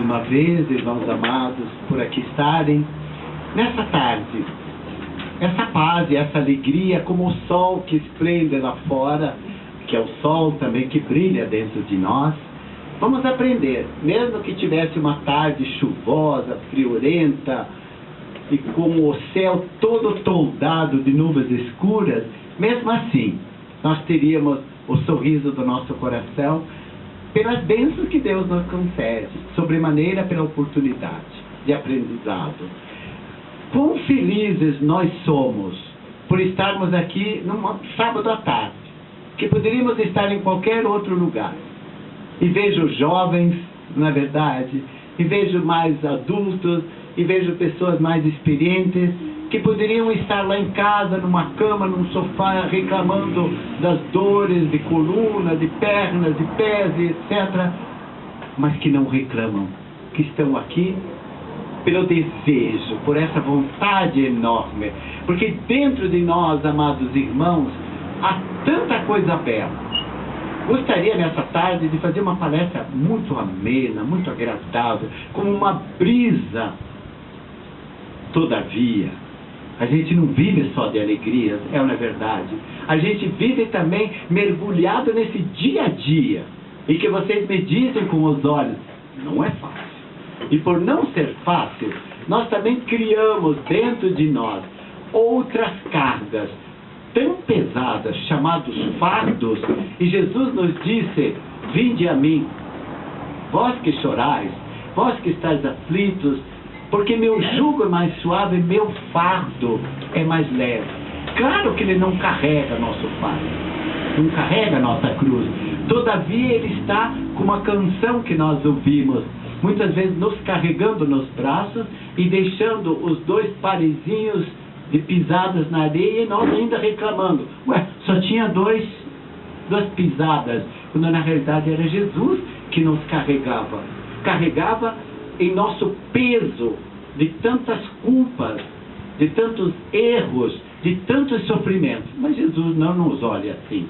uma vez, irmãos amados, por aqui estarem. Nessa tarde, essa paz e essa alegria, como o sol que esplende lá fora, que é o sol também que brilha dentro de nós, vamos aprender, mesmo que tivesse uma tarde chuvosa, friorenta, e com o céu todo toldado de nuvens escuras, mesmo assim, nós teríamos o sorriso do nosso coração pelas bênçãos que Deus nos concede, sobremaneira pela oportunidade de aprendizado. Quão felizes nós somos por estarmos aqui num sábado à tarde, que poderíamos estar em qualquer outro lugar. E vejo jovens, na verdade, e vejo mais adultos, e vejo pessoas mais experientes, que poderiam estar lá em casa, numa cama, num sofá, reclamando das dores de coluna, de pernas, de pés, etc. Mas que não reclamam, que estão aqui pelo desejo, por essa vontade enorme. Porque dentro de nós, amados irmãos, há tanta coisa bela. Gostaria nessa tarde de fazer uma palestra muito amena, muito agradável, como uma brisa. Todavia, a gente não vive só de alegrias, é ou não é verdade? A gente vive também mergulhado nesse dia a dia. E que vocês me dizem com os olhos, não é fácil. E por não ser fácil, nós também criamos dentro de nós outras cargas tão pesadas, chamados fardos. E Jesus nos disse, vinde a mim, vós que chorais, vós que estáis aflitos, porque meu jugo é mais suave e meu fardo é mais leve. Claro que ele não carrega nosso fardo, não carrega nossa cruz. Todavia ele está com uma canção que nós ouvimos, muitas vezes nos carregando nos braços e deixando os dois parezinhos de pisadas na areia e nós ainda reclamando. Ué, só tinha duas pisadas, quando na realidade era Jesus que nos carregava. Carregava em nosso peso de tantas culpas, de tantos erros, de tantos sofrimentos. Mas Jesus não nos olha assim.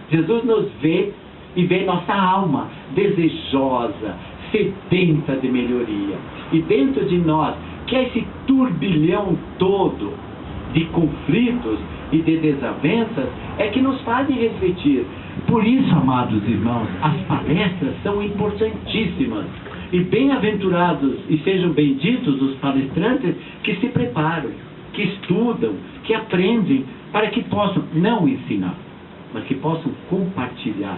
Jesus nos vê e vê nossa alma desejosa, sedenta de melhoria. E dentro de nós, que é esse turbilhão todo de conflitos e de desavenças, é que nos fazem refletir. Por isso, amados irmãos, as palestras são importantíssimas. E bem-aventurados e sejam benditos os palestrantes que se preparam, que estudam, que aprendem, para que possam não ensinar, mas que possam compartilhar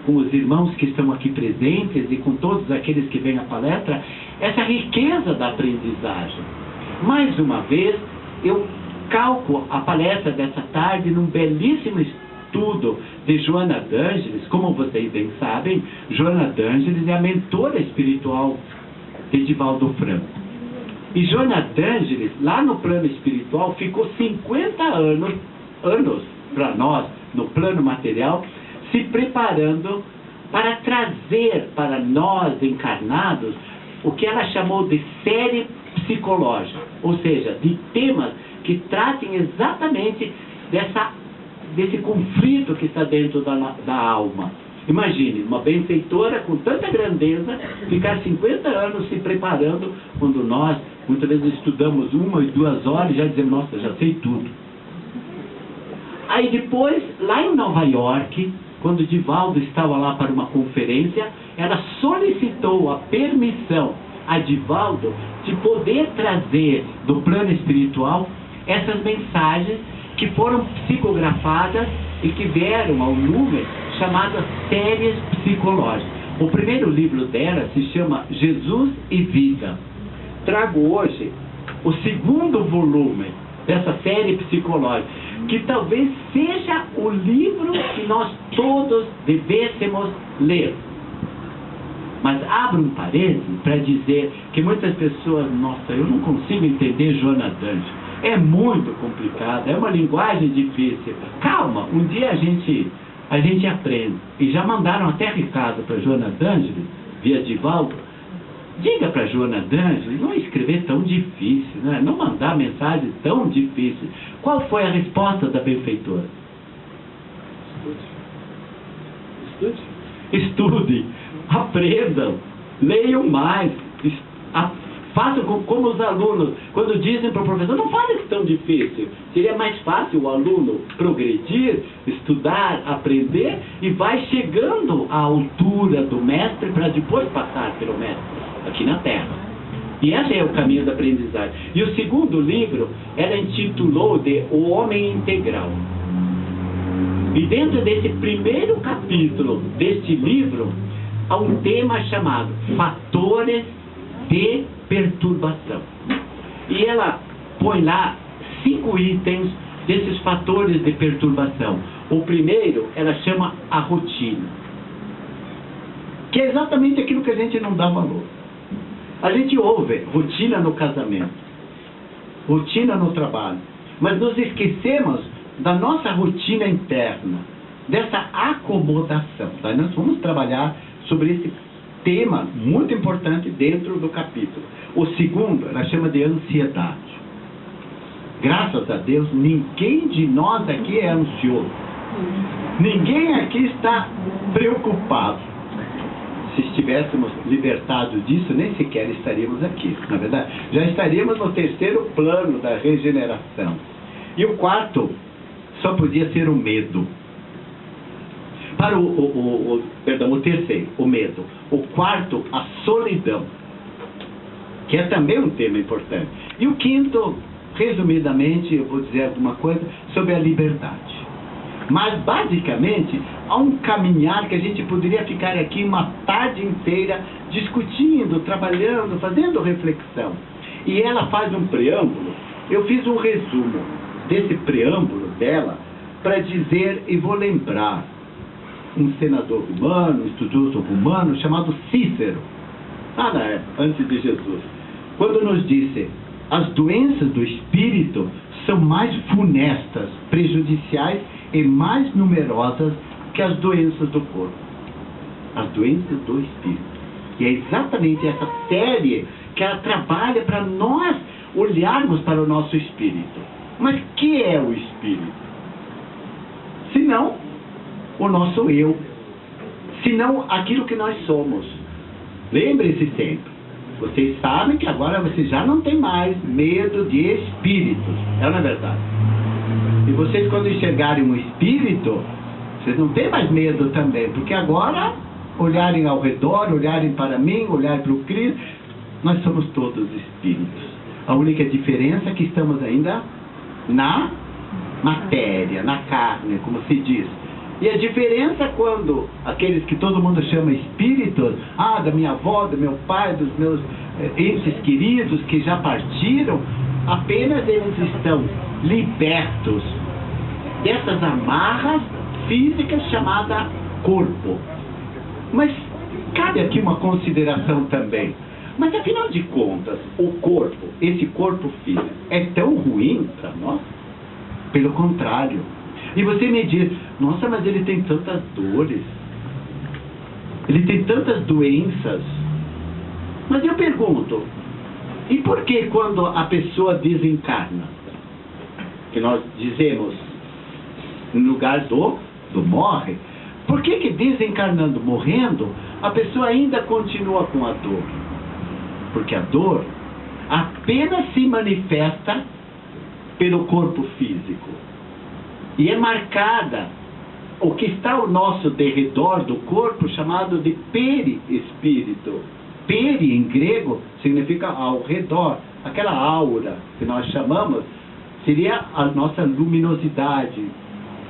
com os irmãos que estão aqui presentes e com todos aqueles que vêm à palestra, essa riqueza da aprendizagem. Mais uma vez, eu calco a palestra dessa tarde num belíssimo estudo de Joana d'Ângeles. Como vocês bem sabem, Joana d'Ângeles é a mentora espiritual de Divaldo Franco. E Joana d'Ângeles, lá no plano espiritual, ficou 50 anos para nós, no plano material, se preparando para trazer para nós encarnados o que ela chamou de série psicológica, ou seja, de temas que tratem exatamente desse conflito que está dentro da alma. Imagine, uma benfeitora com tanta grandeza ficar 50 anos se preparando, quando nós muitas vezes estudamos 1 e 2 horas e já dizemos, nossa, já sei tudo. Aí depois, lá em Nova York, quando Divaldo estava lá para uma conferência, ela solicitou a permissão a Divaldo de poder trazer do plano espiritual essas mensagens que foram psicografadas e que vieram ao lume, chamadas séries psicológicas. O primeiro livro dela se chama Jesus e Vida. Trago hoje o segundo volume dessa série psicológica, que talvez seja o livro que nós todos devêssemos ler. Mas abro um parênteses para dizer que muitas pessoas, nossa, eu não consigo entender Joana d'Ângeles. É muito complicado, é uma linguagem difícil. Calma, um dia a gente aprende. E já mandaram até recado para Joana d'Ângeles, via Divaldo. Diga para Joana d'Ângeles não escrever tão difícil, né? Não mandar mensagem tão difícil. Qual foi a resposta da benfeitora? Estude. Aprendam, leiam mais, Façam como os alunos, quando dizem para o professor, não fale que é tão difícil. Seria mais fácil o aluno progredir, estudar, aprender e vai chegando à altura do mestre para depois passar pelo mestre, aqui na Terra. E esse é o caminho da aprendizagem. E o segundo livro, ela intitulou de O Homem Integral. E dentro desse primeiro capítulo deste livro, há um tema chamado Fatores de Perturbação. E ela põe lá 5 itens desses fatores de perturbação. O primeiro, ela chama a rotina, que é exatamente aquilo que a gente não dá valor. A gente ouve rotina no casamento, rotina no trabalho, mas nos esquecemos da nossa rotina interna, dessa acomodação. Daí nós vamos trabalhar sobre esse tema muito importante dentro do capítulo. O segundo, ela chama de ansiedade. Graças a Deus, ninguém de nós aqui é ansioso. Ninguém aqui está preocupado. Se estivéssemos libertados disso, nem sequer estaríamos aqui, na verdade. Já estaríamos no terceiro plano da regeneração. E o quarto só podia ser o medo. Para o terceiro, o medo. O quarto, a solidão, que é também um tema importante. E o quinto, resumidamente, eu vou dizer alguma coisa sobre a liberdade. Mas, basicamente, há um caminhar que a gente poderia ficar aqui uma tarde inteira discutindo, trabalhando, fazendo reflexão. E ela faz um preâmbulo. Eu fiz um resumo desse preâmbulo dela para dizer, e vou lembrar, um senador romano, um estudioso romano, chamado Cícero, lá na época, antes de Jesus, quando nos disse: as doenças do espírito são mais funestas, prejudiciais e mais numerosas que as doenças do corpo. As doenças do espírito. E é exatamente essa série que ela trabalha para nós olharmos para o nosso espírito. Mas o que é o espírito? Se não o nosso eu, senão aquilo que nós somos. Lembre-se sempre, vocês sabem que agora vocês já não têm mais medo de espíritos, é na verdade. E vocês, quando enxergarem um espírito, vocês não têm mais medo também, porque agora olharem ao redor, olharem para mim, olharem para o Cristo, nós somos todos espíritos. A única diferença é que estamos ainda na matéria, na carne, como se diz. E a diferença quando aqueles que todo mundo chama espíritos, da minha avó, do meu pai, dos meus entes queridos que já partiram, apenas eles estão libertos dessas amarras físicas chamadas corpo. Mas cabe aqui uma consideração também. Mas afinal de contas, o corpo, esse corpo físico, é tão ruim para nós? Pelo contrário. E você me diz: nossa, mas ele tem tantas dores, ele tem tantas doenças. Mas eu pergunto, e por que quando a pessoa desencarna, que nós dizemos no lugar do morre, por que desencarnando, morrendo, a pessoa ainda continua com a dor? Porque a dor apenas se manifesta pelo corpo físico. E é marcada o que está ao nosso derredor do corpo, chamado de perispírito. Peri, em grego, significa ao redor. Aquela aura que nós chamamos seria a nossa luminosidade,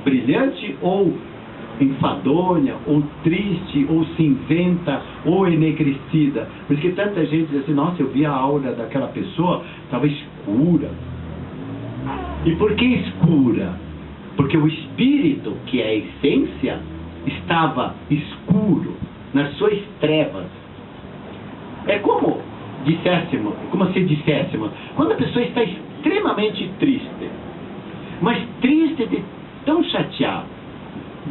brilhante ou enfadonha, ou triste, ou cinzenta, ou enegrecida. Por isso que tanta gente diz assim: nossa, eu vi a aura daquela pessoa, estava escura. E por que escura? Porque o espírito, que é a essência, estava escuro, nas suas trevas. É como se disséssemos, quando a pessoa está extremamente triste, mas triste de tão chateada,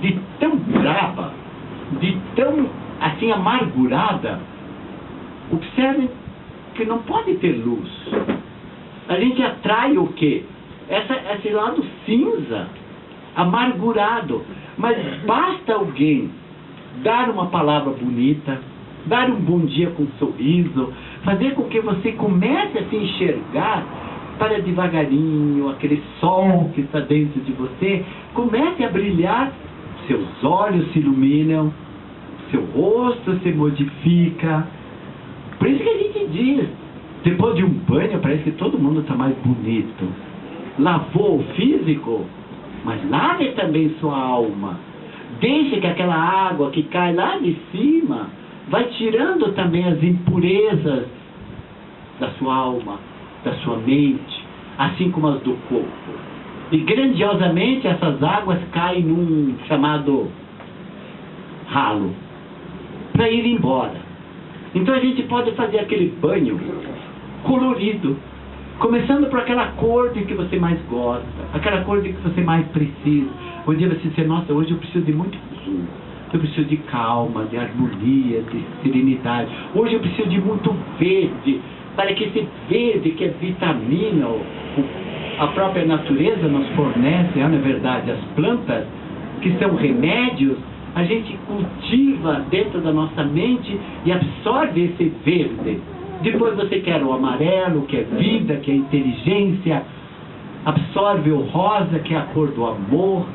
de tão brava, de tão assim amargurada, observem que não pode ter luz. A gente atrai o quê? Esse lado cinza, amargurado. Mas basta alguém dar uma palavra bonita, dar um bom dia com um sorriso, fazer com que você comece a se enxergar para devagarinho, aquele sol que está dentro de você, comece a brilhar, seus olhos se iluminam, seu rosto se modifica. Por isso que a gente diz, depois de um banho, parece que todo mundo está mais bonito. Lavou o físico, mas lave também sua alma. Deixe que aquela água que cai lá de cima vai tirando também as impurezas da sua alma, da sua mente, assim como as do corpo. E grandiosamente essas águas caem num chamado ralo, para ir embora. Então a gente pode fazer aquele banho colorido, começando por aquela cor de que você mais gosta, aquela cor de que você mais precisa. Um dia você diz, nossa, hoje eu preciso de muito azul, eu preciso de calma, de harmonia, de serenidade. Hoje eu preciso de muito verde, para que esse verde que é vitamina, a própria natureza nos fornece, na verdade, as plantas, que são remédios, a gente cultiva dentro da nossa mente e absorve esse verde. Depois você quer o amarelo, que é vida, que é inteligência, absorve o rosa, que é a cor do amor,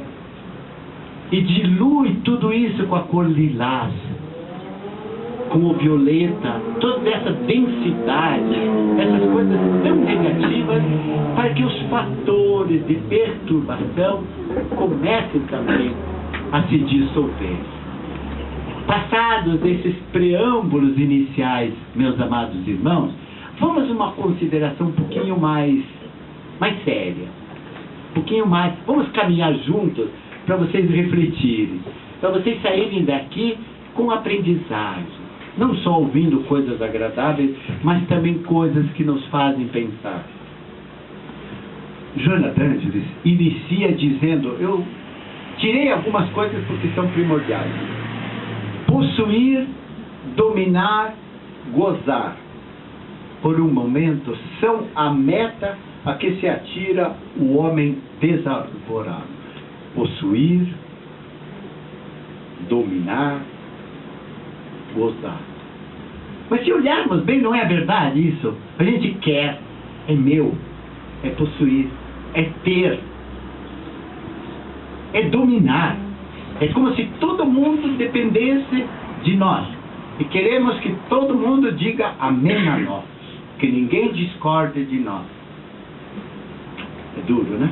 e dilui tudo isso com a cor lilás, com o violeta, toda essa densidade, essas coisas tão negativas, para que os fatores de perturbação comecem também a se dissolver. Passados esses preâmbulos iniciais, meus amados irmãos, vamos a uma consideração um pouquinho mais séria, um pouquinho mais, vamos caminhar juntos para vocês refletirem, para vocês saírem daqui com aprendizagem, não só ouvindo coisas agradáveis, mas também coisas que nos fazem pensar. Jonathan Angeles inicia dizendo, eu tirei algumas coisas porque são primordiais. Possuir, dominar, gozar, por um momento, são a meta a que se atira o homem desarvorado. Possuir, dominar, gozar. Mas se olharmos bem, não é verdade isso? A gente quer, é meu, é possuir, é ter, é dominar. É como se todo mundo dependesse de nós. E queremos que todo mundo diga amém a nós. Que ninguém discorde de nós. É duro, né?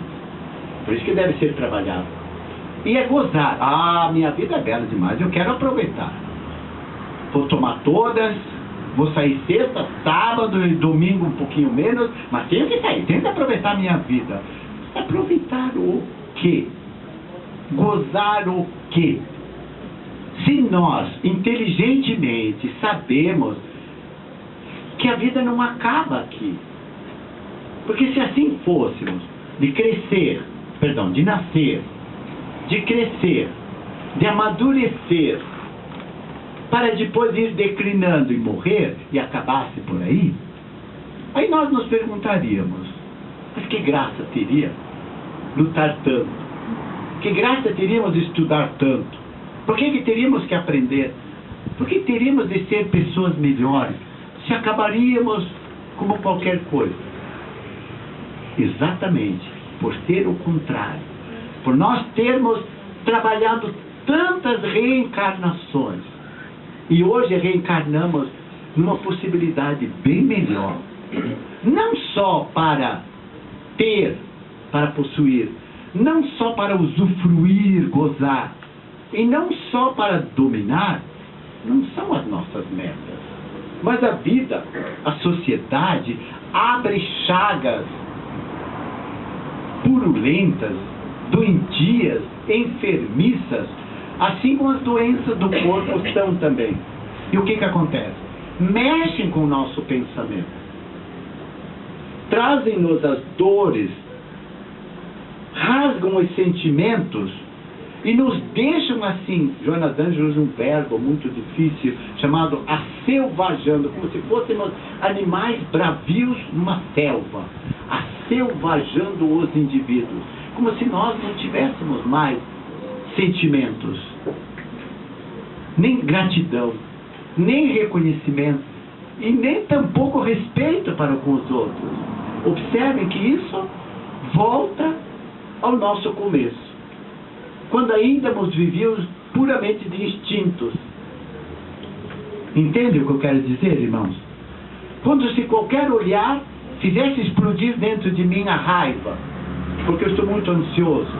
Por isso que deve ser trabalhado. E é gozar. Ah, minha vida é bela demais, eu quero aproveitar. Vou tomar todas, vou sair sexta, sábado e domingo um pouquinho menos, mas tenho que sair, tenho que aproveitar a minha vida. Aproveitar o quê? Gozar o quê? Se nós, inteligentemente, sabemos que a vida não acaba aqui. Porque se assim fôssemos, de nascer, de crescer, de amadurecer, para depois ir declinando e morrer, e acabasse por aí nós nos perguntaríamos, mas que graça teria lutar tanto? Que graça teríamos estudar tanto? Por que teríamos que aprender? Por que teríamos de ser pessoas melhores? Se acabaríamos como qualquer coisa. Exatamente por ser o contrário. Por nós termos trabalhado tantas reencarnações. E hoje reencarnamos numa possibilidade bem melhor. Não só para ter, para possuir, não só para usufruir, gozar, e não só para dominar, não são as nossas metas. Mas a vida, a sociedade, abre chagas purulentas, doentias, enfermiças, assim como as doenças do corpo são também. E o que acontece? Mexem com o nosso pensamento. Trazem-nos as dores, rasgam os sentimentos e nos deixam assim. Jonas Angeles usa um verbo muito difícil chamado asselvajando, como se fôssemos animais bravios numa selva, asselvajando os indivíduos, como se nós não tivéssemos mais sentimentos, nem gratidão, nem reconhecimento, e nem tampouco respeito para com os outros. Observem que isso volta ao nosso começo, quando ainda nos vivíamos puramente de instintos. Entende o que eu quero dizer, irmãos? Quando se qualquer olhar fizesse explodir dentro de mim a raiva, porque eu estou muito ansioso,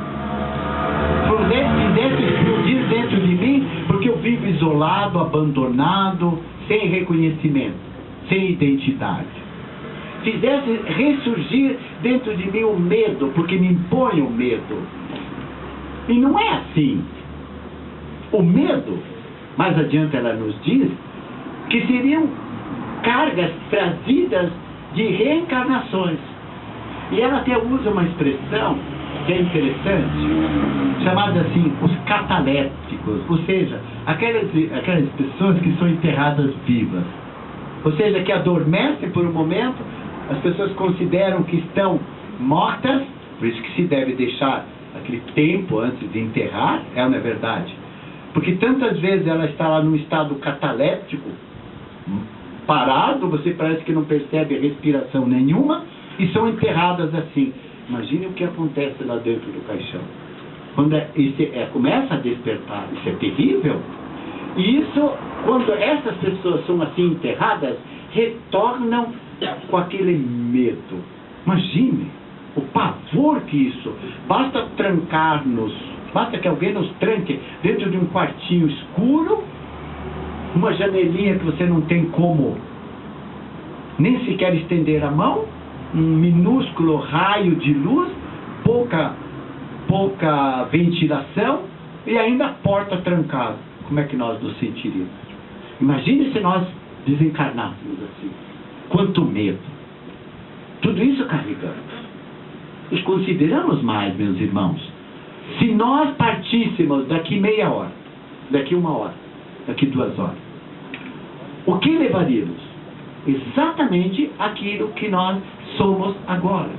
fizesse explodir dentro de mim porque eu vivo isolado, abandonado, sem reconhecimento, sem identidade. Fizesse ressurgir dentro de mim o medo, porque me impõe o medo. E não é assim. O medo, mais adiante ela nos diz, que seriam cargas trazidas de reencarnações. E ela até usa uma expressão que é interessante, chamada assim, os catalépticos, ou seja, aquelas pessoas que são enterradas vivas. Ou seja, que adormecem por um momento, as pessoas consideram que estão mortas, por isso que se deve deixar aquele tempo antes de enterrar, não é verdade? Porque tantas vezes ela está lá num estado cataléptico, parado, você parece que não percebe respiração nenhuma, e são enterradas assim. Imagine o que acontece lá dentro do caixão. Quando começa a despertar, isso é terrível. E isso, quando essas pessoas são assim enterradas, retornam com aquele medo. Imagine o pavor que isso. Basta trancar-nos, basta que alguém nos tranque dentro de um quartinho escuro, uma janelinha que você não tem como nem sequer estender a mão, um minúsculo raio de luz, pouca ventilação e ainda a porta trancada. Como é que nós nos sentiríamos? Imagine se nós desencarnássemos assim. Quanto medo. Tudo isso carregamos. E consideramos mais, meus irmãos, se nós partíssemos daqui meia hora, daqui 1 hora, daqui 2 horas, o que levaríamos? Exatamente aquilo que nós somos agora.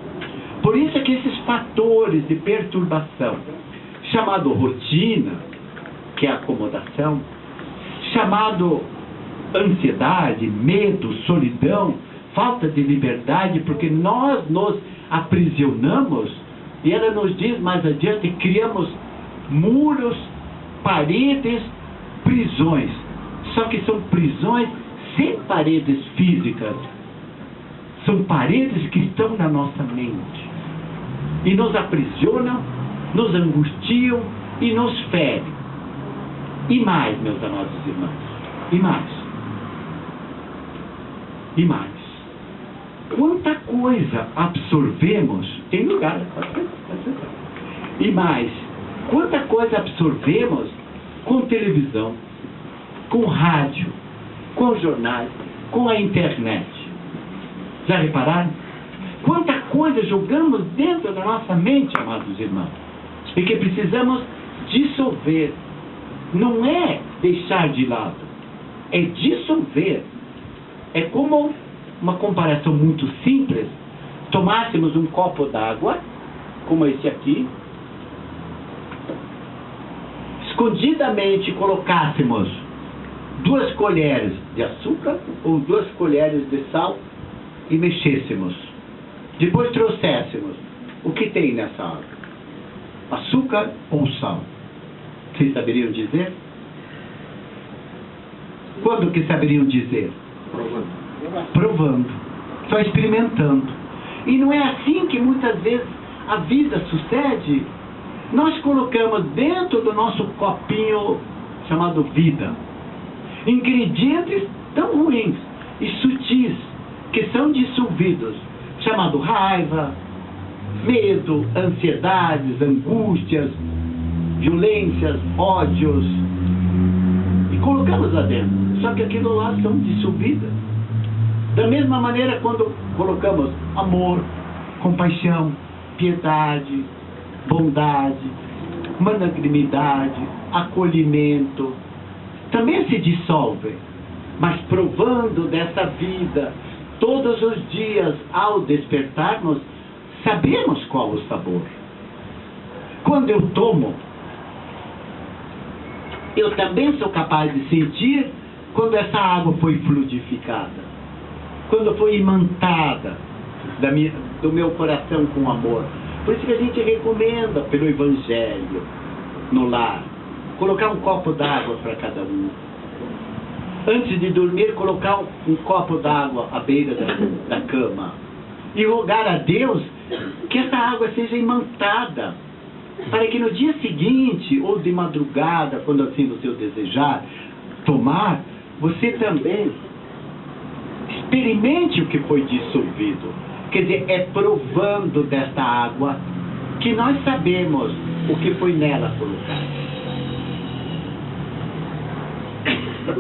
Por isso é que esses fatores de perturbação, chamado rotina, que é acomodação, chamado ansiedade, medo, solidão, falta de liberdade, porque nós nos aprisionamos, e ela nos diz mais adiante, criamos muros, paredes, prisões. Só que são prisões sem paredes físicas. São paredes que estão na nossa mente. E nos aprisionam, nos angustiam e nos ferem. E mais, meus amados irmãos. E mais. E mais. Quanta coisa absorvemos. Tem lugar. E mais. Quanta coisa absorvemos com televisão, com rádio, com jornais, com a internet. Já repararam? Quanta coisa jogamos dentro da nossa mente, amados irmãos, e que precisamos dissolver. Não é deixar de lado, é dissolver. É como uma comparação muito simples. Tomássemos um copo d'água, como esse aqui, escondidamente colocássemos 2 colheres de açúcar ou 2 colheres de sal e mexêssemos. Depois trouxéssemos. O que tem nessa água? Açúcar ou sal? Vocês saberiam dizer? Quando que saberiam dizer? Provando. Só experimentando. E não é assim que muitas vezes a vida sucede. Nós colocamos dentro do nosso copinho chamado vida ingredientes tão ruins e sutis que são dissolvidos, chamado raiva, medo, ansiedades, angústias, violências, ódios, e colocamos lá dentro. Só que aquilo lá são dissolvidas. Da mesma maneira, quando colocamos amor, compaixão, piedade, bondade, magnanimidade, acolhimento, também se dissolvem, mas provando dessa vida, todos os dias, ao despertarmos, sabemos qual o sabor. Quando eu tomo, eu também sou capaz de sentir quando essa água foi fluidificada, quando foi imantada do meu coração com amor. Por isso que a gente recomenda pelo Evangelho, no lar, colocar um copo d'água para cada um. Antes de dormir, colocar um copo d'água à beira da cama. E rogar a Deus que essa água seja imantada, para que no dia seguinte, ou de madrugada, quando assim você o desejar, tomar, você também experimente o que foi dissolvido. Quer dizer, é provando desta água que nós sabemos o que foi nela colocado.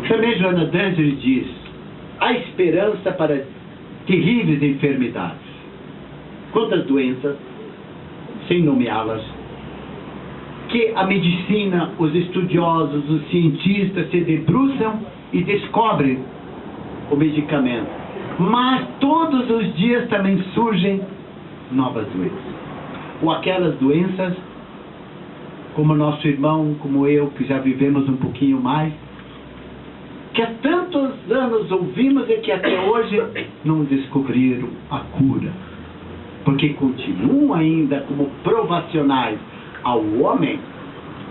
Também Joana d'Angeli diz: há esperança para terríveis enfermidades. Quantas doenças, sem nomeá-las, que a medicina, os estudiosos, os cientistas se debruçam e descobrem o medicamento. Mas todos os dias também surgem novas doenças. Ou aquelas doenças, como nosso irmão, como eu, que já vivemos um pouquinho mais, que há tantos anos ouvimos e que até hoje não descobriram a cura. Porque continuam ainda como provacionais ao homem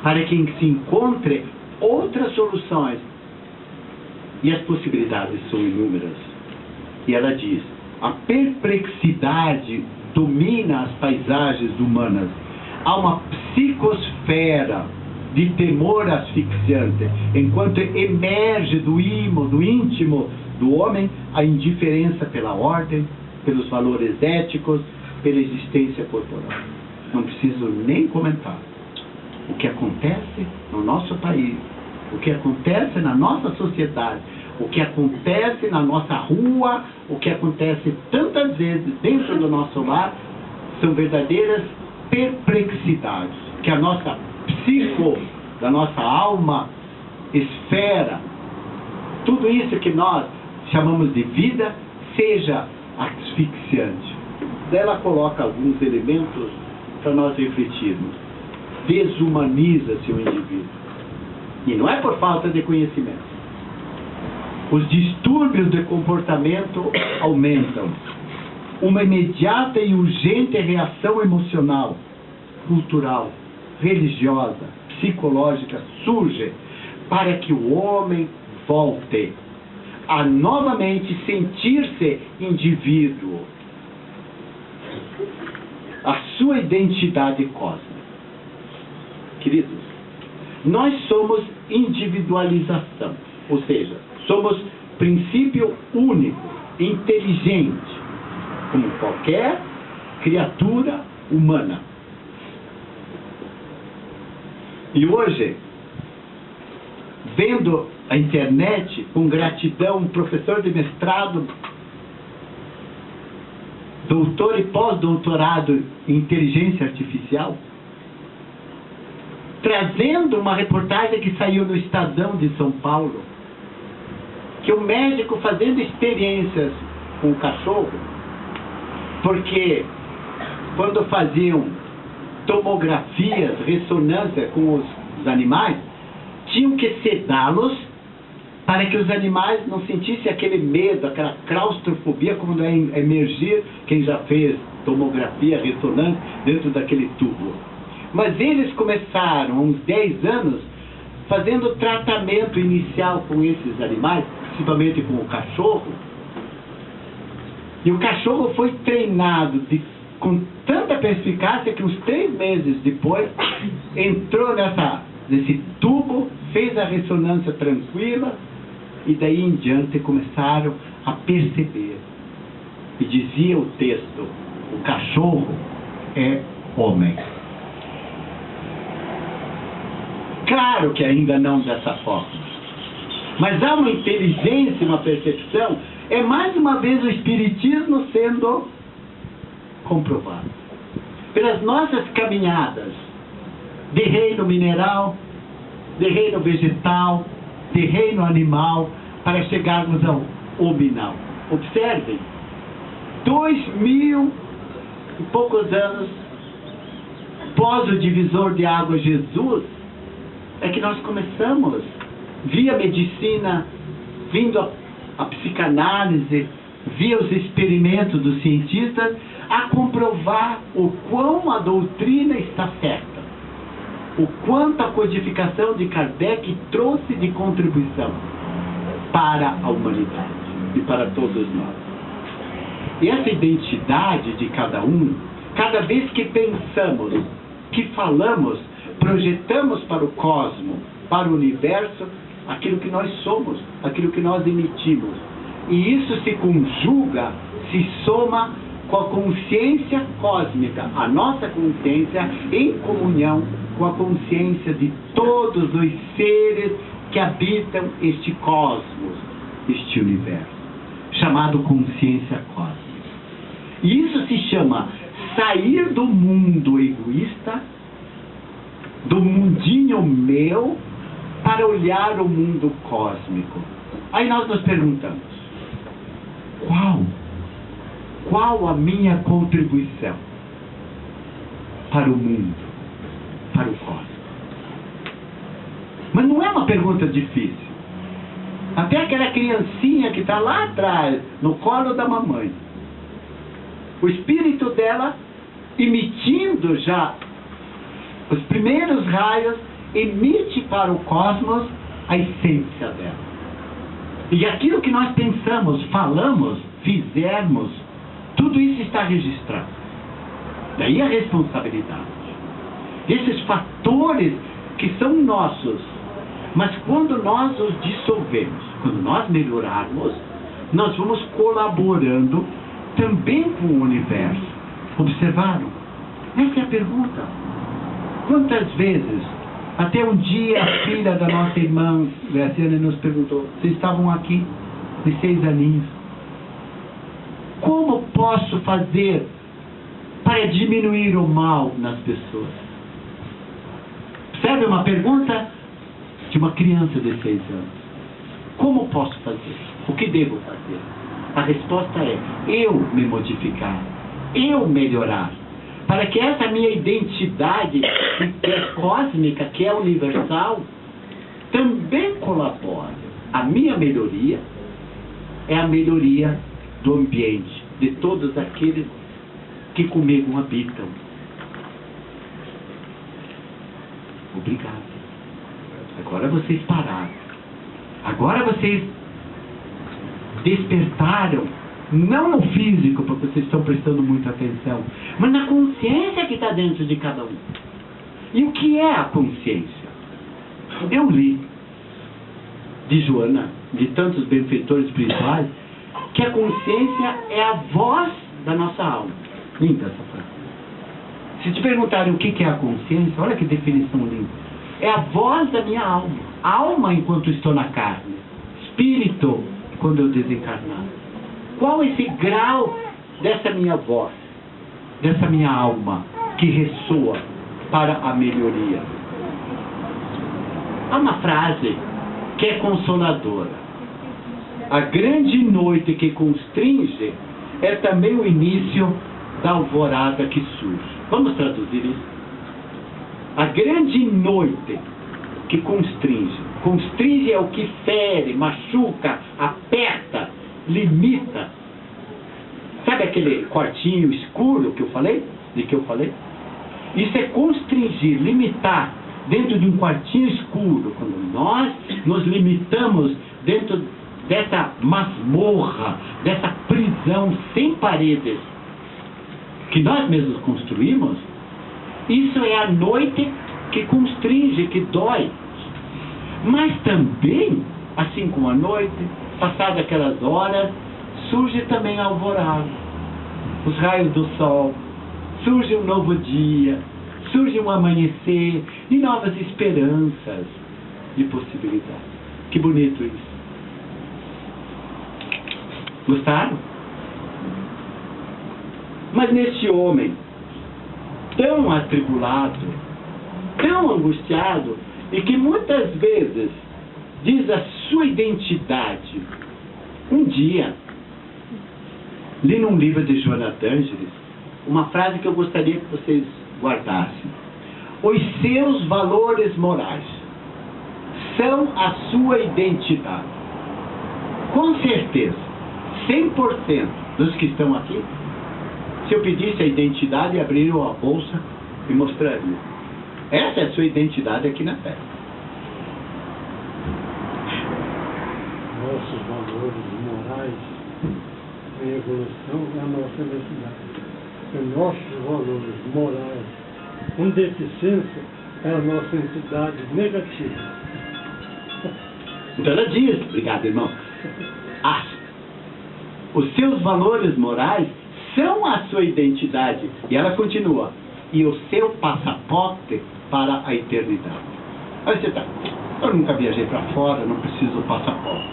para que se encontre outras soluções. E as possibilidades são inúmeras. E ela diz: a perplexidade domina as paisagens humanas. Há uma psicosfera de temor asfixiante, enquanto emerge do íntimo do homem a indiferença pela ordem, pelos valores éticos, pela existência corporal. Não preciso nem comentar o que acontece no nosso país, o que acontece na nossa sociedade, o que acontece na nossa rua, o que acontece tantas vezes dentro do nosso lar, são verdadeiras perplexidades, que a nossa da nossa alma, esfera, tudo isso que nós chamamos de vida, seja asfixiante. Daí ela coloca alguns elementos para nós refletirmos. Desumaniza-se o indivíduo. E não é por falta de conhecimento. Os distúrbios de comportamento aumentam. Uma imediata e urgente reação emocional, cultural, religiosa, psicológica surge para que o homem volte a novamente sentir-se indivíduo, a sua identidade cósmica. Queridos, nós somos individualização, ou seja, somos princípio único, inteligente, como qualquer criatura humana. E hoje, vendo a internet, com gratidão, um professor de mestrado, doutor e pós-doutorado em inteligência artificial, trazendo uma reportagem que saiu no Estadão de São Paulo, que o médico fazendo experiências com o cachorro, porque quando faziam tomografias, ressonância com os animais, tinham que sedá-los para que os animais não sentissem aquele medo, aquela claustrofobia, como é emergir, quem já fez tomografia, ressonância, dentro daquele tubo. Mas eles começaram, há uns 10 anos, fazendo tratamento inicial com esses animais, principalmente com o cachorro, e o cachorro foi treinado com tanta perspicácia que uns 3 meses depois entrou nesse tubo, fez a ressonância tranquila, e daí em diante começaram a perceber. E dizia o texto: o cachorro é homem. Claro que ainda não dessa forma, mas há uma inteligência, uma percepção. É mais uma vez o Espiritismo sendo comprovado pelas nossas caminhadas de reino mineral, de reino vegetal, de reino animal, para chegarmos ao hominal. Observem, 2000 e poucos anos pós o divisor de água Jesus, é que nós começamos, via medicina vindo a psicanálise, via os experimentos dos cientistas, a comprovar o quão a doutrina está certa, o quanto a codificação de Kardec trouxe de contribuição para a humanidade e para todos nós. E essa identidade de cada um, cada vez que pensamos, que falamos, projetamos para o cosmos, para o universo, aquilo que nós somos, aquilo que nós emitimos. E isso se conjuga, se soma com a consciência cósmica, a nossa consciência em comunhão com a consciência de todos os seres que habitam este cosmos, este universo, chamado consciência cósmica. E isso se chama sair do mundo egoísta, do mundinho meu, para olhar o mundo cósmico. Aí nós nos perguntamos, qual a minha contribuição para o mundo, para o cosmos? Mas não é uma pergunta difícil. Até aquela criancinha que está lá atrás, no colo da mamãe, o espírito dela, emitindo já os primeiros raios, emite para o cosmos a essência dela. E aquilo que nós pensamos, falamos, fizermos, tudo isso está registrado. Daí a responsabilidade. Esses fatores que são nossos, mas quando nós os dissolvemos, quando nós melhorarmos, nós vamos colaborando também com o universo. Observaram? Essa é a pergunta. Quantas vezes, até um dia a filha da nossa irmã Graciana nos perguntou, vocês estavam aqui, de 6 aninhos, como posso fazer para diminuir o mal nas pessoas? Percebe uma pergunta de uma criança de 6 anos. Como posso fazer? O que devo fazer? A resposta é, eu me modificar, eu melhorar, para que essa minha identidade, que é cósmica, que é universal, também colabore. A minha melhoria é a melhoria do ambiente, de todos aqueles que comigo habitam. Obrigado. Agora vocês pararam. Agora vocês despertaram, não no físico, porque vocês estão prestando muita atenção, mas na consciência que está dentro de cada um. E o que é a consciência? Eu li de Joana, de tantos benfeitores espirituais, que a consciência é a voz da nossa alma. Linda essa frase. Se te perguntarem o que é a consciência, olha que definição linda. É a voz da minha alma. Alma enquanto estou na carne. Espírito quando eu desencarnar. Qual esse grau dessa minha voz, dessa minha alma que ressoa para a melhoria? Há uma frase que é consoladora. A grande noite que constringe é também o início da alvorada que surge. Vamos traduzir isso? A grande noite que constringe. Constringe é o que fere, machuca, aperta, limita. Sabe aquele quartinho escuro que eu falei? De que eu falei? Isso é constringir, limitar dentro de um quartinho escuro. Quando nós nos limitamos dentro dessa masmorra, dessa prisão sem paredes que nós mesmos construímos, isso é a noite que constringe, que dói. Mas também, assim como a noite, passadas aquelas horas, surge também a alvorada, os raios do sol, surge um novo dia, surge um amanhecer e novas esperanças de possibilidade. Que bonito isso. Gostaram? Mas neste homem tão atribulado, tão angustiado, e que muitas vezes diz a sua identidade, um dia, li num livro de Joana d'Ângeles, uma frase que eu gostaria que vocês guardassem. Os seus valores morais são a sua identidade. com certeza, 100% dos que estão aqui, se eu pedisse a identidade, abririam a bolsa e mostrariam. Essa é a sua identidade aqui na Terra. Nossos valores morais em evolução é a nossa identidade. E nossos valores morais em deficiência é a nossa entidade negativa. Então ela diz, obrigado irmão, os seus valores morais são a sua identidade. E ela continua, e o seu passaporte para a eternidade. Aí você está, eu nunca viajei para fora, não preciso do passaporte.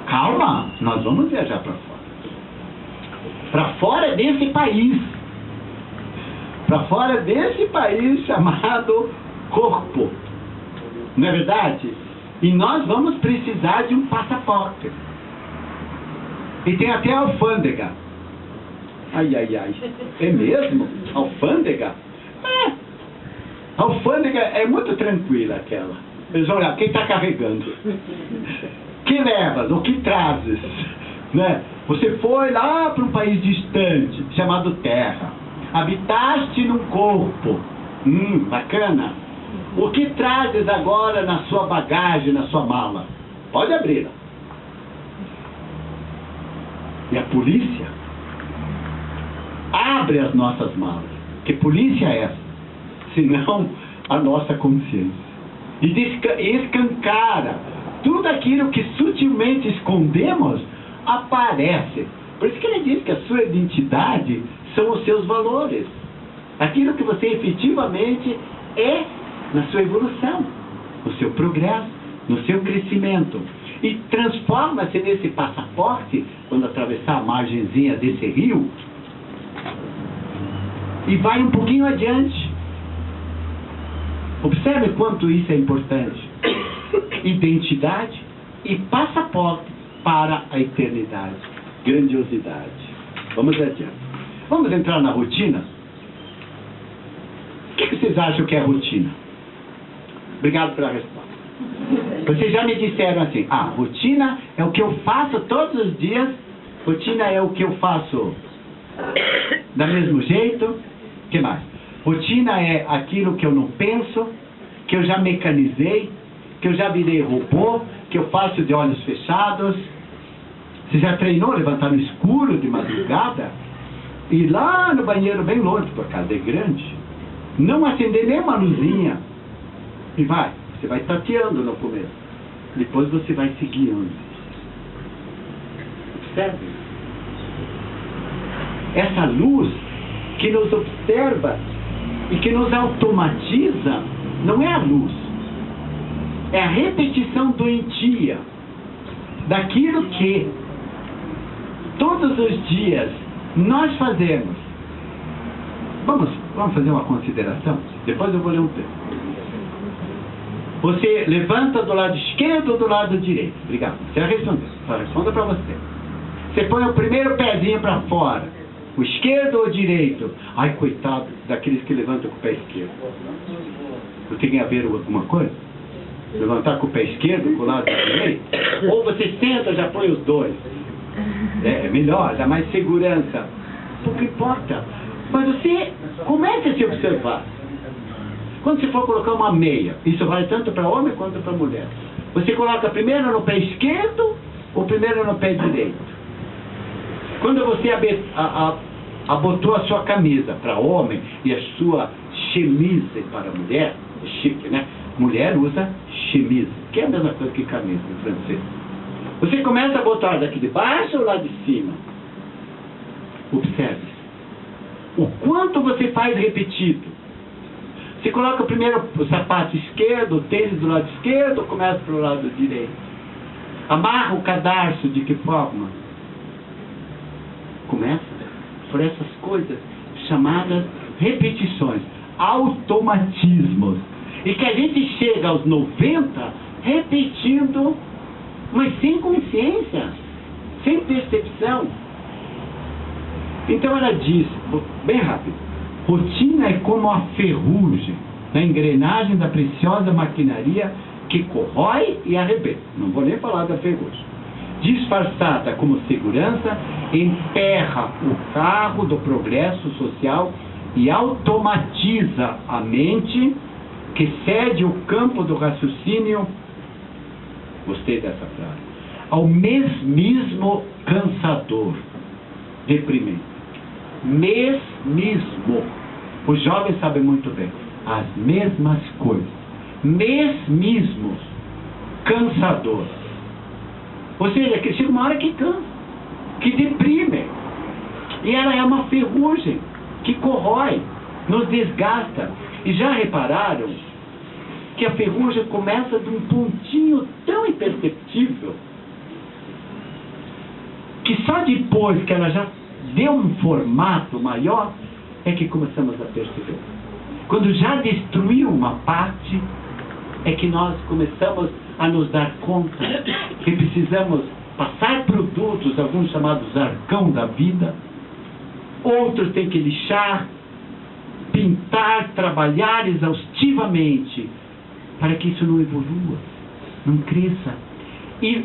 Calma, nós vamos viajar para fora. Para fora desse país. Para fora desse país chamado corpo. Não é verdade? E nós vamos precisar de um passaporte. E tem até a alfândega. Ai, ai, ai. É mesmo? Alfândega? É. A alfândega é muito tranquila aquela. Eles vão olhar, quem está carregando? Que levas? O que trazes? Né? Você foi lá para um país distante, chamado Terra. Habitaste num corpo. Bacana. O que trazes agora na sua bagagem, na sua mala? Pode abri-la. E a polícia abre as nossas malas. Que polícia é essa? Senão a nossa consciência. E escancara tudo aquilo que sutilmente escondemos, aparece. Por isso que ele diz que a sua identidade são os seus valores. Aquilo que você efetivamente é na sua evolução, no seu progresso, no seu crescimento. E transforma-se nesse passaporte, quando atravessar a margenzinha desse rio, e vai um pouquinho adiante. Observe quanto isso é importante. Identidade e passaporte para a eternidade. Grandiosidade. Vamos adiante. Vamos entrar na rotina? O que vocês acham que é rotina? Obrigado pela resposta. Vocês já me disseram assim, rotina é o que eu faço todos os dias, rotina é o que eu faço do mesmo jeito. O que mais? Rotina é aquilo que eu não penso, que eu já mecanizei, que eu já virei robô, que eu faço de olhos fechados. Você já treinou levantar no escuro de madrugada? Ir lá no banheiro bem longe, porque a casa é grande, não acender nem uma luzinha, e vai. Você vai tateando no começo. Depois você vai se guiando. Observe. Essa luz que nos observa e que nos automatiza, não é a luz. É a repetição doentia daquilo que todos os dias nós fazemos. Vamos fazer uma consideração? Depois eu vou ler um texto. Você levanta do lado esquerdo ou do lado direito? Obrigado. Você vai responder. Só responda para você. Você põe o primeiro pezinho para fora. O esquerdo ou o direito? Ai, coitado daqueles que levantam com o pé esquerdo. Não tem a ver alguma coisa? Levantar com o pé esquerdo, com o lado direito? Ou você senta, já põe os dois. É melhor, dá mais segurança. Pouco importa. Mas você comece a se observar. Quando você for colocar uma meia, isso vale tanto para homem quanto para mulher. Você coloca primeiro no pé esquerdo ou primeiro no pé direito? Quando você abotou a sua camisa para homem e a sua chemise para mulher, é chique, né? Mulher usa chemise, que é a mesma coisa que camisa em francês. Você começa a botar daqui de baixo ou lá de cima? Observe. O quanto você faz repetido. Você coloca primeiro o sapato esquerdo, o tênis do lado esquerdo, ou começa pelo lado direito? Amarra o cadarço de que forma? Começa por essas coisas chamadas repetições, automatismos. E que a gente chega aos 90 repetindo, mas sem consciência, sem percepção. Então ela diz, bem rápido, rotina é como a ferrugem na engrenagem da preciosa maquinaria que corrói e arrebenta. Não vou nem falar da ferrugem. disfarçada como segurança, emperra o carro do progresso social e automatiza a mente, que cede o campo do raciocínio, gostei dessa frase, ao mesmismo cansador, deprimente. Mesmismo. Os jovens sabem muito bem. As mesmas coisas. Mesmismos. Cansador. Ou seja, que chega uma hora que cansa, que deprime. E ela é uma ferrugem que corrói, nos desgasta. E já repararam que a ferrugem começa de um pontinho tão imperceptível que só depois que ela já deu um formato maior é que começamos a perceber. Quando já destruiu uma parte, é que nós começamos a nos dar conta que precisamos passar produtos, alguns chamados arcão da vida, outros têm que lixar, pintar, trabalhar exaustivamente para que isso não evolua, não cresça e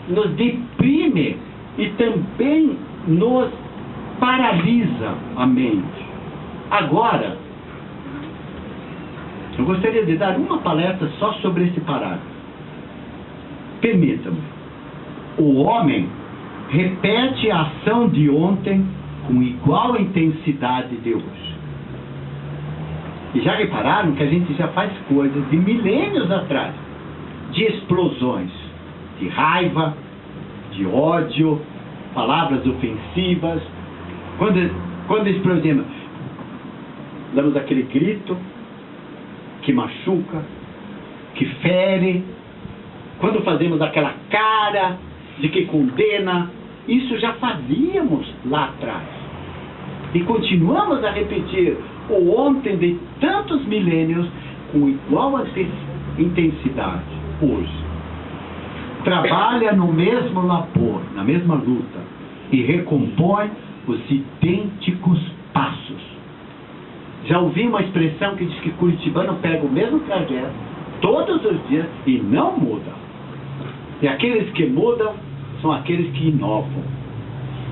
nos deprime e também nos paralisa a mente. Agora, eu gostaria de dar uma palestra só sobre esse parágrafo. Permitam-me. O homem repete a ação de ontem com igual intensidade de hoje. E já repararam que a gente já faz coisas de milênios atrás, de explosões, de raiva, de ódio, palavras ofensivas. Quando explodimos, damos aquele grito que machuca, que fere. Quando fazemos aquela cara de que condena, isso já fazíamos lá atrás. E continuamos a repetir o ontem de tantos milênios com igual intensidade hoje. Trabalha no mesmo labor, na mesma luta, e recompõe os idênticos passos. Já ouvi uma expressão que diz que curitibano pega o mesmo trajeto todos os dias e não muda. E aqueles que mudam são aqueles que inovam.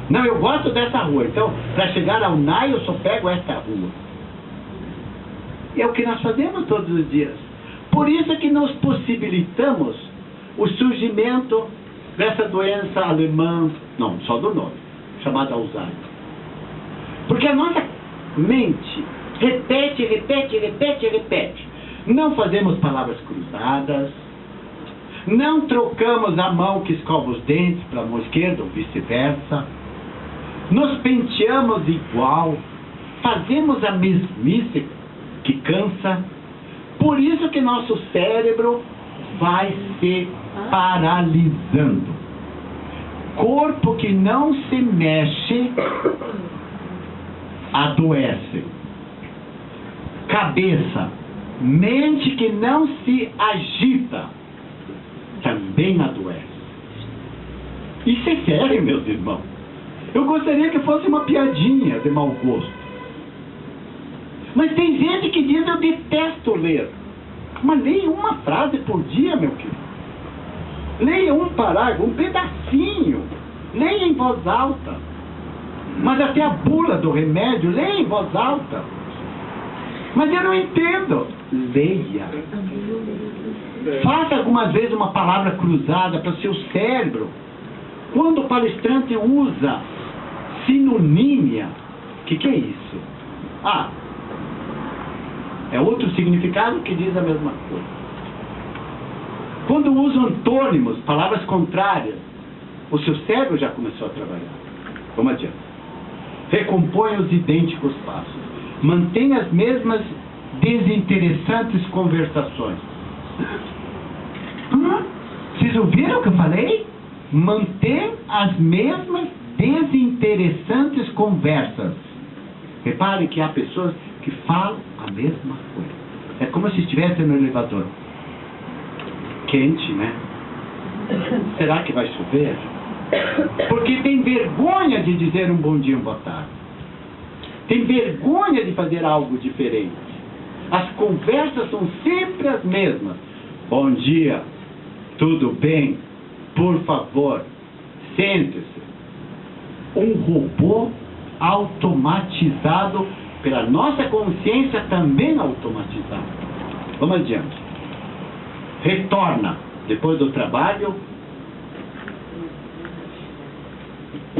Não, eu gosto dessa rua, então para chegar ao NAI eu só pego esta rua. E é o que nós fazemos todos os dias. Por isso é que nós possibilitamos o surgimento dessa doença alemã, não, só do nome, chamada Alzheimer. Porque a nossa mente repete, repete, repete, repete. Não fazemos palavras cruzadas, não trocamos a mão que escova os dentes para a mão esquerda ou vice-versa, nos penteamos igual, fazemos a mesmice que cansa. Por isso que nosso cérebro vai se paralisando. Corpo que não se mexe adoece. Cabeça, mente que não se agita também adoece. Isso é sério, meus irmãos. Eu gostaria que fosse uma piadinha de mau gosto. Mas tem gente que diz: eu detesto ler. Mas leia uma frase por dia, meu querido. Leia um parágrafo, um pedacinho. Leia em voz alta. Mas até a bula do remédio, leia em voz alta. Mas eu não entendo. Leia. Faça algumas vezes uma palavra cruzada para o seu cérebro. Quando o palestrante usa sinonímia, o que é isso? Ah, é outro significado que diz a mesma coisa. Quando usa antônimos, palavras contrárias, o seu cérebro já começou a trabalhar. Vamos adiante. Recompõe os idênticos passos. Mantenha as mesmas desinteressantes conversações. Vocês ouviram o que eu falei? Mantém as mesmas desinteressantes conversas. Reparem que há pessoas que falam a mesma coisa. É como se estivesse no elevador. Quente, né? Será que vai chover? Porque tem vergonha de dizer um bom dia, uma boa tarde. Tem vergonha de fazer algo diferente. As conversas são sempre as mesmas. Bom dia, tudo bem? Por favor, Sente-se. Um robô automatizado pela nossa consciência também automatizada. Vamos adiante. Retorna depois do trabalho.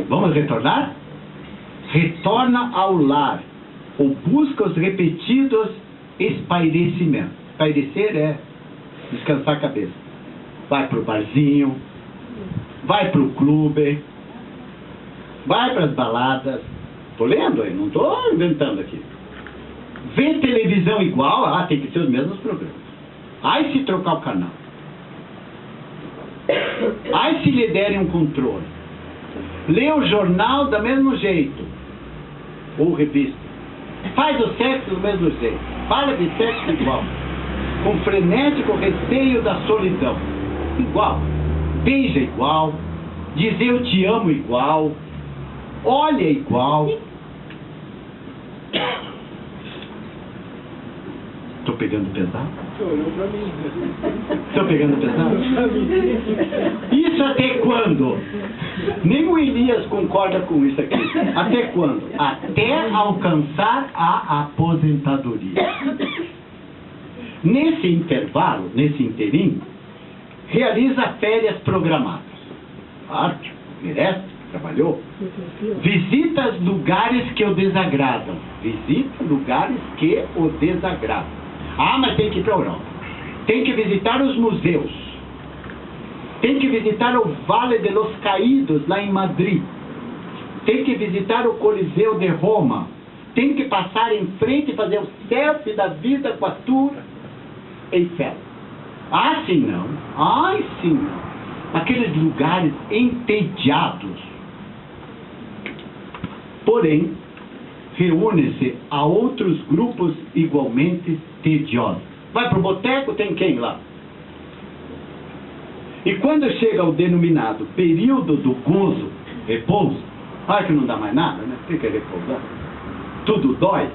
Vamos retornar? Retorna ao lar ou busca os repetidos espairecimento. Espairecer é descansar a cabeça. Vai pro barzinho, vai pro clube, vai para as baladas. Tô lendo aí, não tô inventando aqui. Vê televisão igual, tem que ser os mesmos programas. Aí se trocar o canal. Aí se lhe derem um controle. Lê o jornal do mesmo jeito. Ou revista. Faz o sexo do mesmo jeito. Fala de sexo igual. Com frenético receio da solidão. Igual. Beija igual. Diz eu te amo igual. Olha igual. Estou pegando pesado? Estou pegando pesado? Isso até quando? Nem o Elias concorda com isso aqui. Até quando? Até alcançar a aposentadoria. Nesse intervalo, nesse inteirinho, realiza férias programadas. Arte, merece, trabalhou. Visita lugares que o desagradam. Visita lugares que o desagradam. Mas tem que ir para a Europa. Tem que visitar os museus. Tem que visitar o Vale de los Caídos, lá em Madrid. Tem que visitar o Coliseu de Roma. Tem que passar em frente e fazer o selfie da vida com a Tour Eiffel. Sim não. Sim não. Aqueles lugares entediados. Porém, reúne-se a outros grupos igualmente tediosos. Vai para o boteco, tem quem lá? E quando chega o denominado período do gozo, repouso, que não dá mais nada, né? Fica repousado. Tudo dói,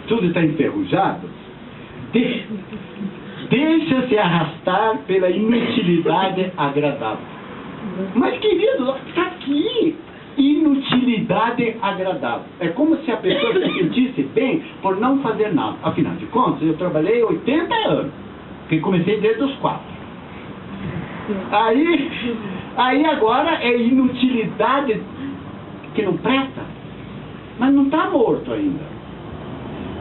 tudo está enferrujado. Deixa-se arrastar pela inutilidade agradável. Mas, querido, está aqui. Inutilidade agradável. É como se a pessoa se sentisse bem por não fazer nada. Afinal de contas, eu trabalhei 80 anos. Que comecei desde os 4. Aí agora é inutilidade que não presta. Mas não está morto ainda.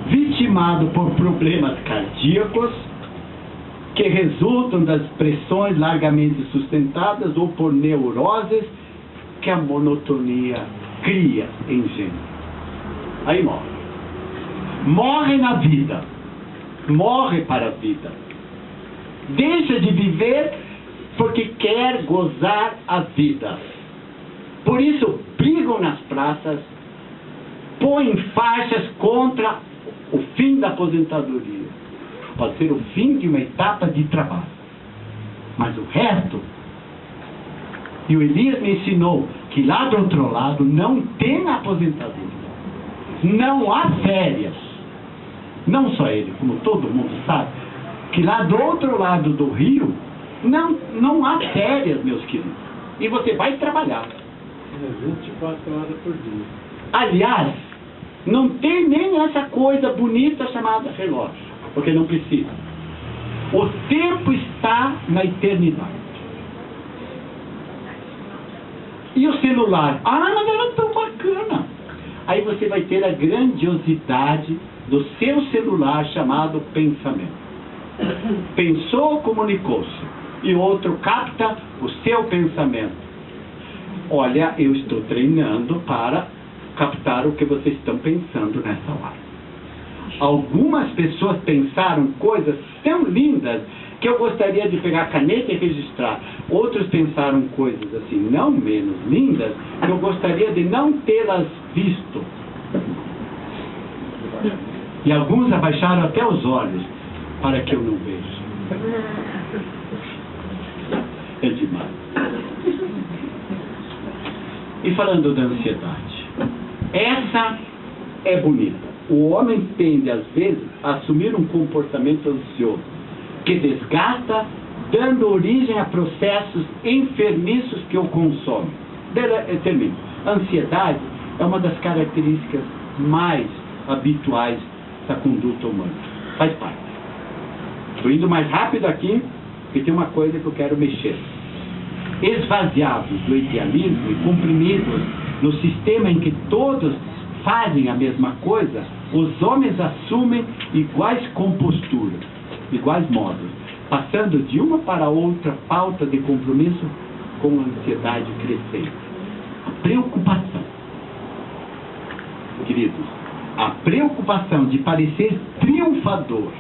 Vitimado por problemas cardíacos que resultam das pressões largamente sustentadas ou por neuroses que a monotonia cria em gente. Aí morre. Morre na vida. Morre para a vida. Deixa de viver porque quer gozar a vida. Por isso brigam nas praças, põem faixas contra o fim da aposentadoria. Pode ser o fim de uma etapa de trabalho. Mas o resto... E o Elias me ensinou que lá do outro lado não tem aposentadoria. Não há férias. Não só ele, como todo mundo sabe, que lá do outro lado do rio não há férias, meus queridos. E você vai trabalhar. 24 horas por dia. Aliás, não tem nem essa coisa bonita chamada relógio, porque não precisa. O tempo está na eternidade. E o celular? Mas era tão bacana. Aí você vai ter a grandiosidade do seu celular chamado pensamento. Pensou, comunicou-se. E o outro capta o seu pensamento. Olha, eu estou treinando para captar o que vocês estão pensando nessa hora. Algumas pessoas pensaram coisas tão lindas que eu gostaria de pegar a caneta e registrar. Outros pensaram coisas assim, não menos lindas, que eu gostaria de não tê-las visto. E alguns abaixaram até os olhos para que eu não veja. É demais. E falando da ansiedade, essa é bonita. O homem tende, às vezes, a assumir um comportamento ansioso, que desgasta, dando origem a processos enfermiços que o consomem. Eu termino. A ansiedade é uma das características mais habituais da conduta humana. Faz parte. Estou indo mais rápido aqui, porque tem uma coisa que eu quero mexer. Esvaziados do idealismo e comprimidos no sistema em que todos fazem a mesma coisa, os homens assumem iguais composturas, iguais modos, passando de uma para outra falta de compromisso com a ansiedade crescente. A preocupação, queridos, a preocupação de parecer triunfador,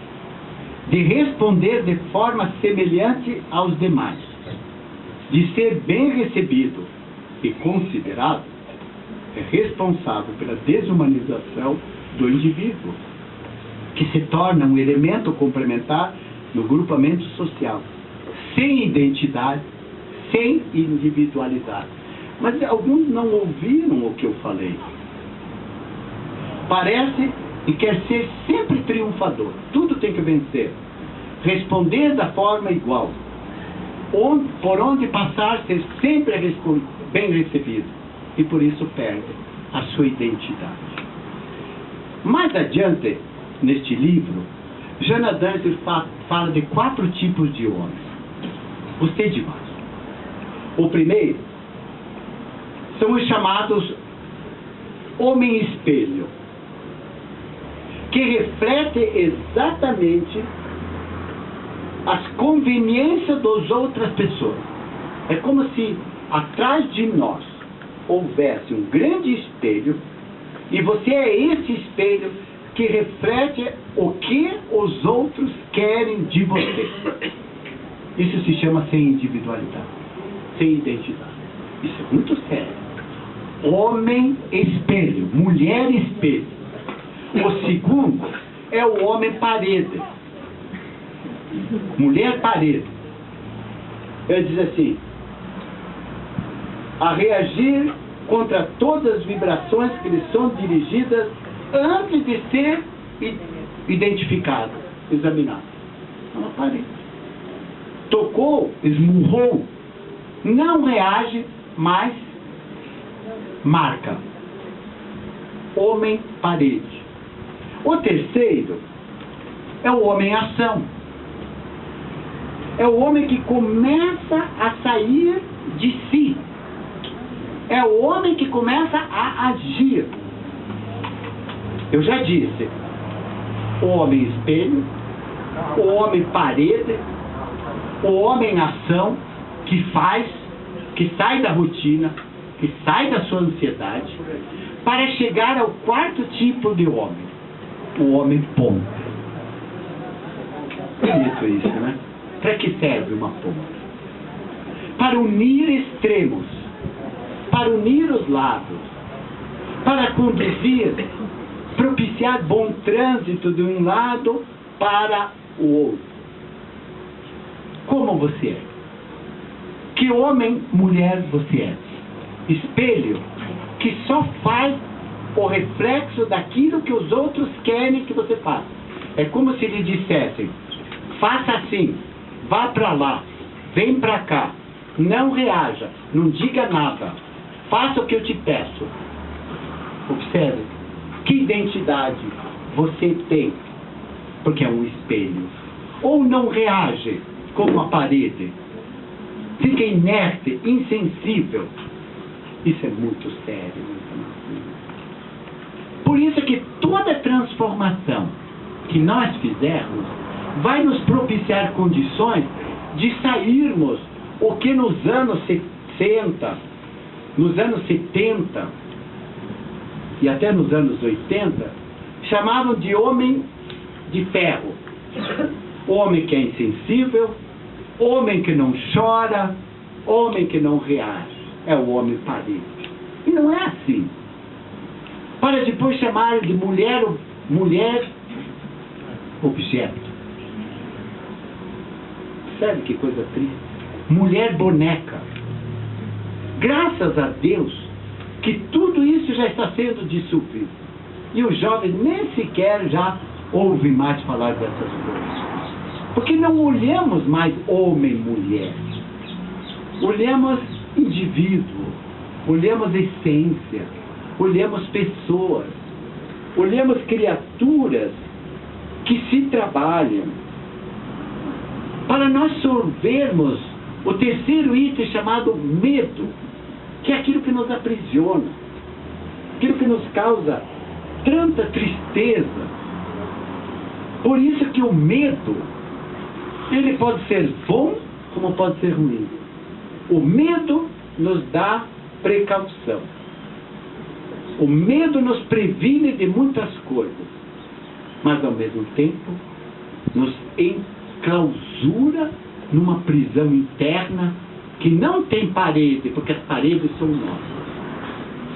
de responder de forma semelhante aos demais, de ser bem recebido e considerado, é responsável pela desumanização do indivíduo, que se torna um elemento complementar no grupamento social, sem identidade, sem individualidade. Mas alguns não ouviram o que eu falei. Parece e quer ser sempre triunfador. Tudo tem que vencer. Responder da forma igual. Por onde passar, ser sempre bem recebido. E por isso perde a sua identidade. Mais adiante, neste livro, Jonathan fala de 4 tipos de homens. Gostei demais. O primeiro são os chamados homem-espelho, que reflete exatamente as conveniências das outras pessoas. É como se atrás de nós houvesse um grande espelho, e você é esse espelho que reflete o que os outros querem de você. Isso se chama sem individualidade, sem identidade. Isso é muito sério. Homem espelho, mulher espelho. O segundo é o homem parede. Mulher parede. Ele diz assim: a reagir contra todas as vibrações que lhe são dirigidas antes de ser identificado, examinado. É uma parede. Tocou, esmurrou, não reage, mas marca. Homem parede. O terceiro é o homem ação. É o homem que começa a sair de si. É o homem que começa a agir. Eu já disse, o homem espelho, o homem parede, o homem ação, que faz, que sai da rotina, que sai da sua ansiedade, para chegar ao 4º tipo de homem, o homem ponta. Bonito isso, né? Para que serve uma ponta? Para unir extremos, para unir os lados, para conduzir, propiciar bom trânsito de um lado para o outro. Como você é? Que homem, mulher você é? Espelho que só faz o reflexo daquilo que os outros querem que você faça. É como se lhe dissessem: faça assim, vá para lá, vem para cá, não reaja, não diga nada, faça o que eu te peço. Observe que identidade você tem, porque é um espelho. Ou não reage como a parede, fica inerte, insensível. Isso é muito sério. Por isso que toda transformação que nós fizermos vai nos propiciar condições de sairmos o que nos anos 60, nos anos 70 e até nos anos 80 chamavam de homem de ferro. Homem que é insensível, homem que não chora, homem que não reage. É o homem parede. E não é assim. Para depois chamar de mulher objeto. Sabe que coisa triste? Mulher boneca. Graças a Deus que tudo isso já está sendo dissolvido. E os jovens nem sequer já ouvem mais falar dessas coisas. Porque não olhamos mais homem e mulher. Olhamos indivíduo. olhamos essência, olhamos pessoas, olhamos criaturas que se trabalham. Para nós sorvermos o terceiro item chamado medo, que é aquilo que nos aprisiona, aquilo que nos causa tanta tristeza. Por isso que o medo, ele pode ser bom como pode ser ruim. O medo nos dá precaução. O medo nos previne de muitas coisas, mas ao mesmo tempo nos enclausura numa prisão interna que não tem parede, porque as paredes são nossas.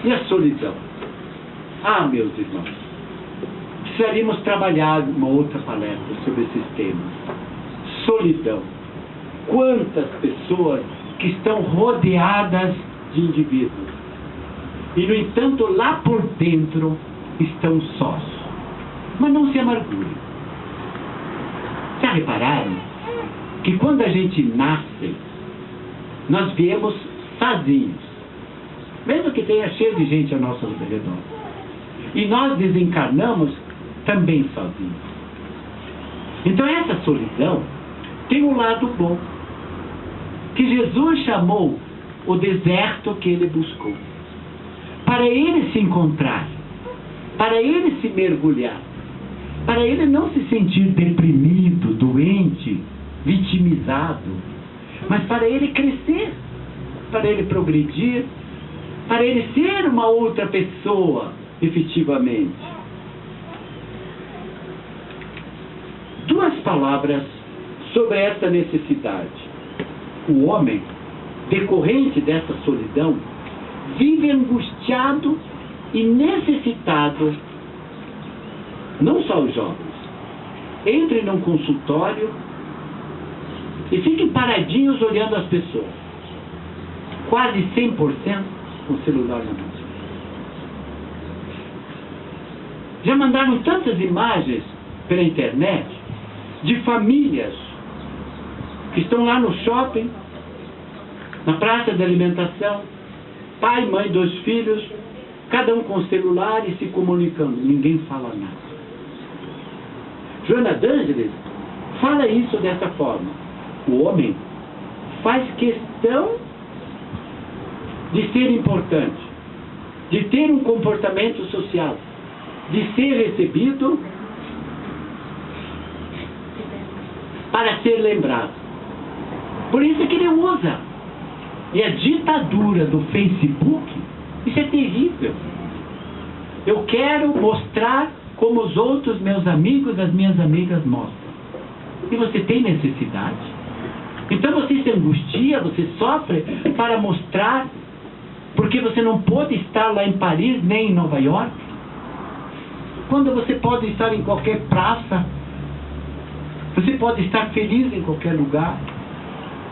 E a solidão? Ah, meus irmãos, precisaríamos trabalhar uma outra palestra sobre esses temas. Solidão. Quantas pessoas que estão rodeadas de indivíduos e, no entanto, lá por dentro estão sós. Mas não se amargurem. Já repararam que quando a gente nasce, nós viemos sozinhos, mesmo que tenha cheio de gente ao nosso redor, e nós desencarnamos também sozinhos. Então essa solidão tem um lado bom, que Jesus chamou o deserto que ele buscou, para ele se encontrar, para ele se mergulhar, para ele não se sentir deprimido, doente, vitimizado, mas para ele crescer, para ele progredir, para ele ser uma outra pessoa, efetivamente. Duas palavras sobre essa necessidade. O homem, decorrente dessa solidão, vive angustiado e necessitado. Não só os jovens. Entrem num consultório e fiquem paradinhos olhando as pessoas. Quase 100% com o celular na mão. Já mandaram tantas imagens pela internet de famílias que estão lá no shopping, na praça de alimentação, pai, mãe, 2 filhos, cada um com o celular e se comunicando. Ninguém fala nada. Joana d'Ângeles fala isso dessa forma. O homem faz questão de ser importante, de ter um comportamento social, de ser recebido para ser lembrado. Por isso que ele usa. E a ditadura do Facebook, isso é terrível. Eu quero mostrar como os outros meus amigos, as minhas amigas mostram. E você tem necessidade. Então você se angustia, você sofre para mostrar, porque você não pode estar lá em Paris, nem em Nova York, quando você pode estar em qualquer praça, você pode estar feliz em qualquer lugar.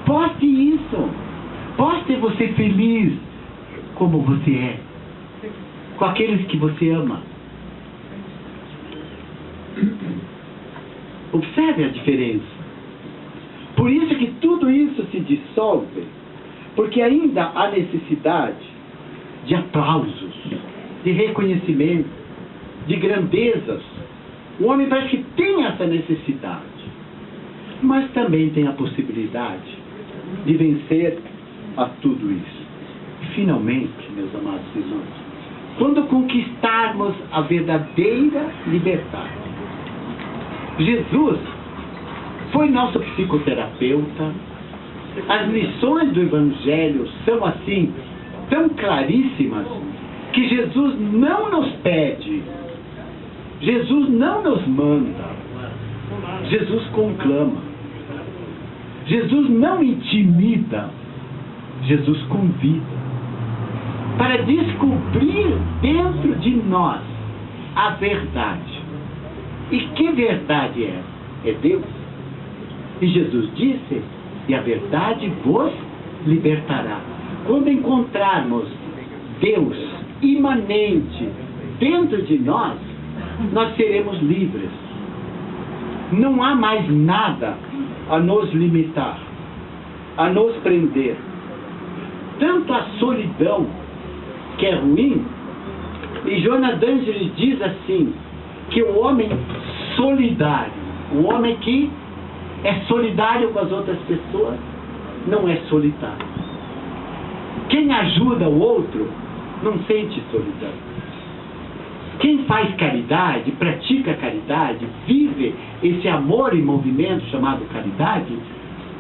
Poste isso. Poste você feliz como você é, com aqueles que você ama. Observe a diferença. Por isso que tudo isso se dissolve, porque ainda há necessidade de aplausos, de reconhecimento, de grandezas. O homem parece que tem essa necessidade, mas também tem a possibilidade de vencer a tudo isso. E finalmente, meus amados irmãos, quando conquistarmos a verdadeira liberdade, Jesus foi nosso psicoterapeuta. As lições do Evangelho são assim, tão claríssimas, que Jesus não nos pede, Jesus não nos manda, Jesus conclama, Jesus não intimida, Jesus convida, para descobrir dentro de nós a verdade. E que verdade é? É Deus. E Jesus disse, e a verdade vos libertará. Quando encontrarmos Deus imanente dentro de nós, nós seremos livres. Não há mais nada a nos limitar, a nos prender. Tanto a solidão que é ruim. E Joana d'Angelis diz assim, que o homem solidário, o homem que é solidário com as outras pessoas, não é solitário. Quem ajuda o outro não sente solidão. Quem faz caridade, pratica caridade, vive esse amor em movimento chamado caridade,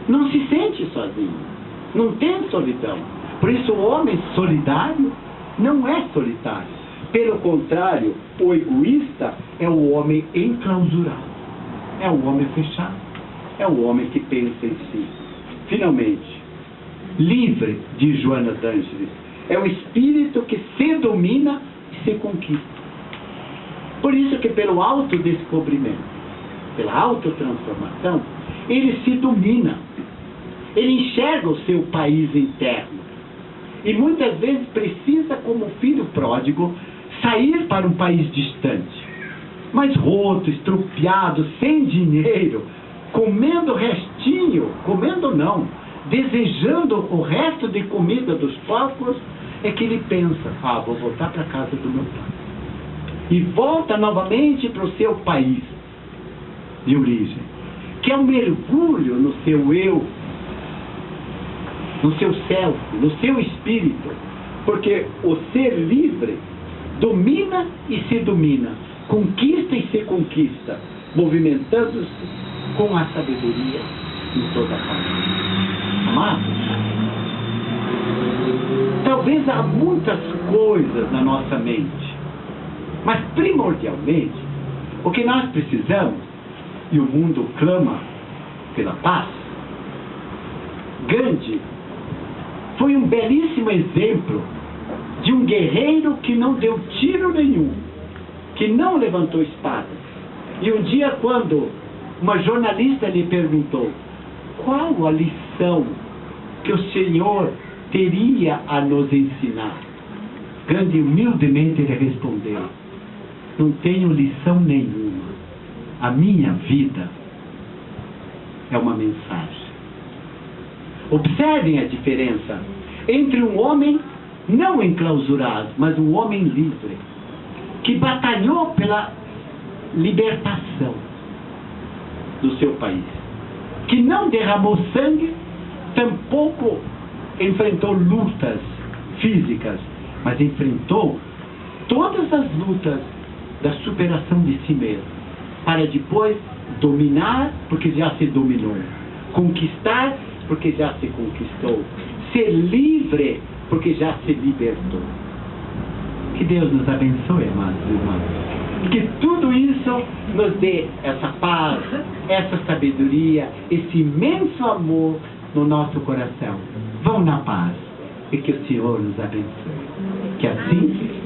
não se sente sozinho, não tem solidão. Por isso o homem solidário não é solitário. Pelo contrário, o egoísta é o homem enclausurado, é o homem fechado, é o homem que pensa em si. Finalmente, livre de Joana d'Angelis, é o espírito que se domina e se conquista. Por isso que pelo autodescobrimento, pela autotransformação, ele se domina. Ele enxerga o seu país interno. E muitas vezes precisa, como filho pródigo, sair para um país distante. Mas roto, estrupiado, sem dinheiro, comendo restinho, comendo não, desejando o resto de comida dos porcos, é que ele pensa, vou voltar para a casa do meu pai. E volta novamente para o seu país de origem, que é um mergulho no seu eu, no seu self, no seu espírito, porque o ser livre domina e se domina, conquista e se conquista, movimentando-se com a sabedoria em toda parte. Amados, talvez há muitas coisas na nossa mente, mas primordialmente, o que nós precisamos, e o mundo clama pela paz, Gandhi foi um belíssimo exemplo de um guerreiro que não deu tiro nenhum, que não levantou espada. E um dia, quando uma jornalista lhe perguntou qual a lição que o Senhor teria a nos ensinar, Gandhi humildemente lhe respondeu: não tenho lição nenhuma. A minha vida é uma mensagem. Observem a diferença entre um homem não enclausurado, mas um homem livre, que batalhou pela libertação do seu país, que não derramou sangue, tampouco enfrentou lutas físicas, mas enfrentou todas as lutas da superação de si mesmo, para depois dominar, porque já se dominou, conquistar, porque já se conquistou, ser livre, porque já se libertou. Que Deus nos abençoe, amados irmãos. Que tudo isso nos dê essa paz, essa sabedoria, esse imenso amor no nosso coração. Vão na paz e que o Senhor nos abençoe. Que assim seja.